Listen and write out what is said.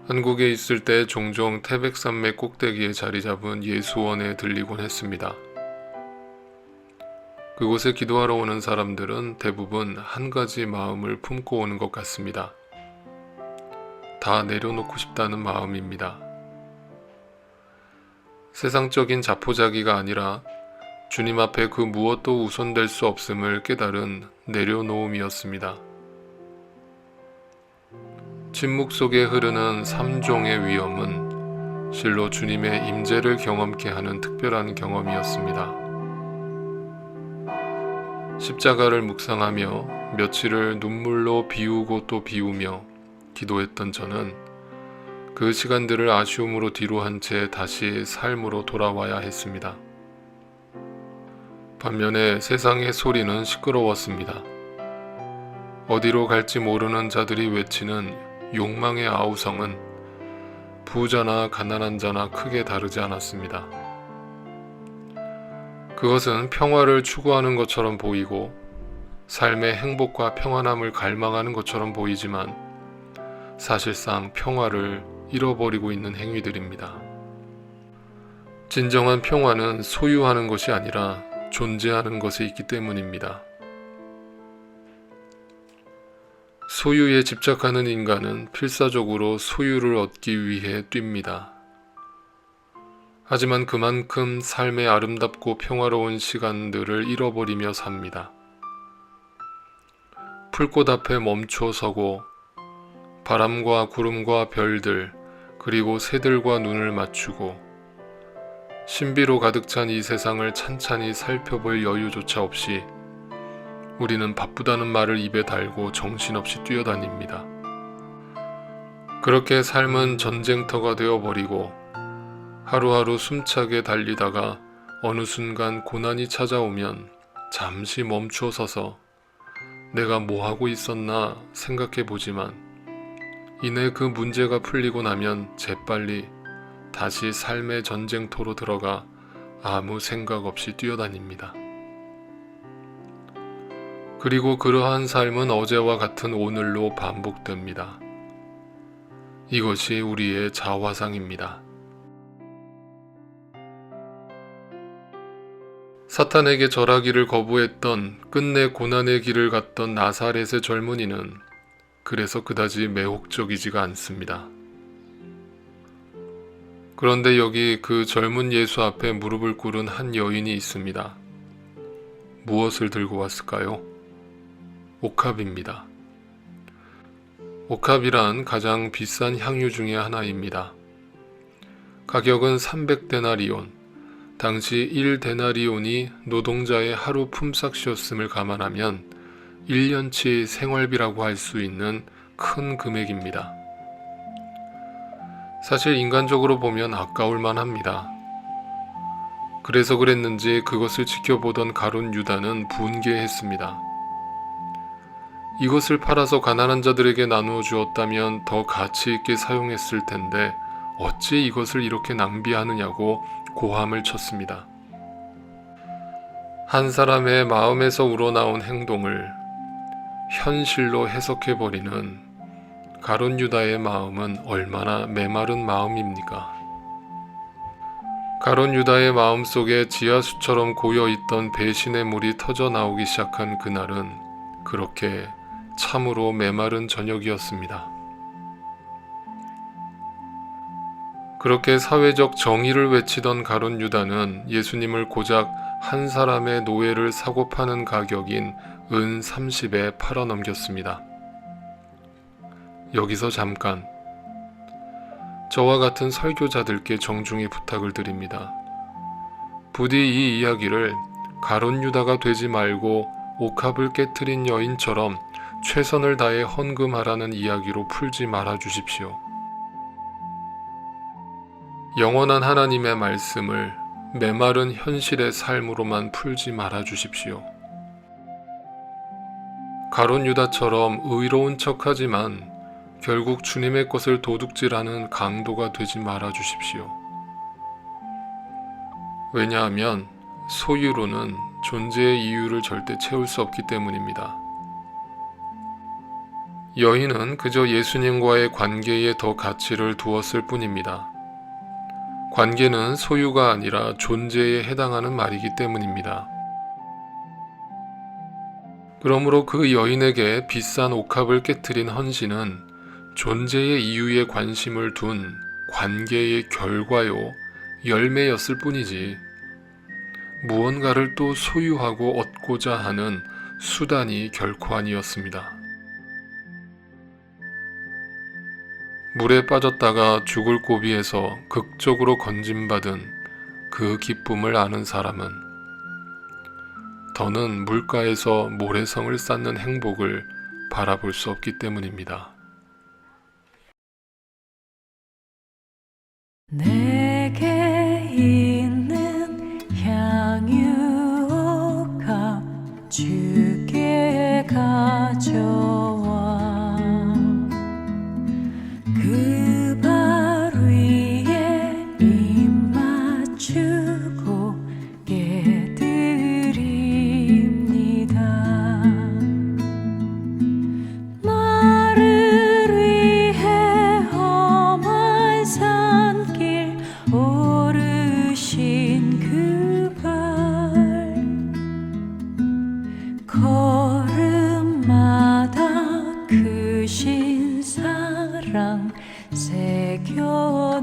한국에 있을 때 종종 태백산맥 꼭대기에 자리 잡은 예수원에 들리곤 했습니다. 그곳에 기도하러 오는 사람들은 대부분 한 가지 마음을 품고 오는 것 같습니다. 다 내려놓고 싶다는 마음입니다. 세상적인 자포자기가 아니라 주님 앞에 그 무엇도 우선될 수 없음을 깨달은 내려놓음이었습니다. 침묵 속에 흐르는 삼종의 위엄은 실로 주님의 임재를 경험케 하는 특별한 경험이었습니다. 십자가를 묵상하며 며칠을 눈물로 비우고 또 비우며 기도했던 저는 그 시간들을 아쉬움으로 뒤로 한 채 다시 삶으로 돌아와야 했습니다. 반면에 세상의 소리는 시끄러웠습니다. 어디로 갈지 모르는 자들이 외치는 욕망의 아우성은 부자나 가난한 자나 크게 다르지 않았습니다. 그것은 평화를 추구하는 것처럼 보이고 삶의 행복과 평안함을 갈망하는 것처럼 보이지만 사실상 평화를 잃어버리고 있는 행위들입니다. 진정한 평화는 소유하는 것이 아니라 존재하는 것에 있기 때문입니다. 소유에 집착하는 인간은 필사적으로 소유를 얻기 위해 뜁니다. 하지만 그만큼 삶의 아름답고 평화로운 시간들을 잃어버리며 삽니다. 풀꽃 앞에 멈춰 서고 바람과 구름과 별들 그리고 새들과 눈을 맞추고 신비로 가득 찬 이 세상을 찬찬히 살펴볼 여유조차 없이 우리는 바쁘다는 말을 입에 달고 정신없이 뛰어다닙니다. 그렇게 삶은 전쟁터가 되어버리고 하루하루 숨차게 달리다가 어느 순간 고난이 찾아오면 잠시 멈추어 서서 내가 뭐 하고 있었나 생각해 보지만 이내 그 문제가 풀리고 나면 재빨리 다시 삶의 전쟁터로 들어가 아무 생각 없이 뛰어다닙니다. 그리고 그러한 삶은 어제와 같은 오늘로 반복됩니다. 이것이 우리의 자화상입니다. 사탄에게 절하기를 거부했던 끝내 고난의 길을 갔던 나사렛의 젊은이는 그래서 그다지 매혹적이지가 않습니다. 그런데 여기 그 젊은 예수 앞에 무릎을 꿇은 한 여인이 있습니다. 무엇을 들고 왔을까요? 옥합입니다. 옥합이란 가장 비싼 향유 중의 하나입니다. 가격은 300데나리온, 당시 1데나리온이 노동자의 하루 품삯이었음을 감안하면 1년치 생활비라고 할 수 있는 큰 금액입니다. 사실 인간적으로 보면 아까울 만합니다. 그래서 그랬는지 그것을 지켜보던 가룟 유다는 분개했습니다. 이것을 팔아서 가난한 자들에게 나누어 주었다면 더 가치 있게 사용했을 텐데 어찌 이것을 이렇게 낭비하느냐고 고함을 쳤습니다. 한 사람의 마음에서 우러나온 행동을 현실로 해석해버리는 가룟 유다의 마음은 얼마나 메마른 마음입니까? 가룟 유다의 마음속에 지하수처럼 고여있던 배신의 물이 터져 나오기 시작한 그날은 그렇게 참으로 메마른 저녁이었습니다. 그렇게 사회적 정의를 외치던 가룟 유다는 예수님을 고작 한 사람의 노예를 사고 파는 가격인 은 30에 팔아넘겼습니다. 여기서 잠깐 저와 같은 설교자들께 정중히 부탁을 드립니다. 부디 이 이야기를 가룟 유다가 되지 말고 옥합을 깨트린 여인처럼 최선을 다해 헌금하라는 이야기로 풀지 말아 주십시오. 영원한 하나님의 말씀을 메마른 현실의 삶으로만 풀지 말아 주십시오. 가룟 유다처럼 의로운 척하지만 결국 주님의 것을 도둑질하는 강도가 되지 말아 주십시오. 왜냐하면 소유로는 존재의 이유를 절대 채울 수 없기 때문입니다. 여인은 그저 예수님과의 관계에 더 가치를 두었을 뿐입니다. 관계는 소유가 아니라 존재에 해당하는 말이기 때문입니다. 그러므로 그 여인에게 비싼 옥합을 깨트린 헌신은 존재의 이유에 관심을 둔 관계의 결과요, 열매였을 뿐이지 무언가를 또 소유하고 얻고자 하는 수단이 결코 아니었습니다. 물에 빠졌다가 죽을 고비에서 극적으로 건짐받은 그 기쁨을 아는 사람은 더는 물가에서 모래성을 쌓는 행복을 바라볼 수 없기 때문입니다. 내게 있는 향유옥합 주께 가져와 그 발 위에 입 맞추고 깨드립니다. 나를 위해 험한 산길 오르신 그 발 걸음마다 크신 사랑 새겨놓았네.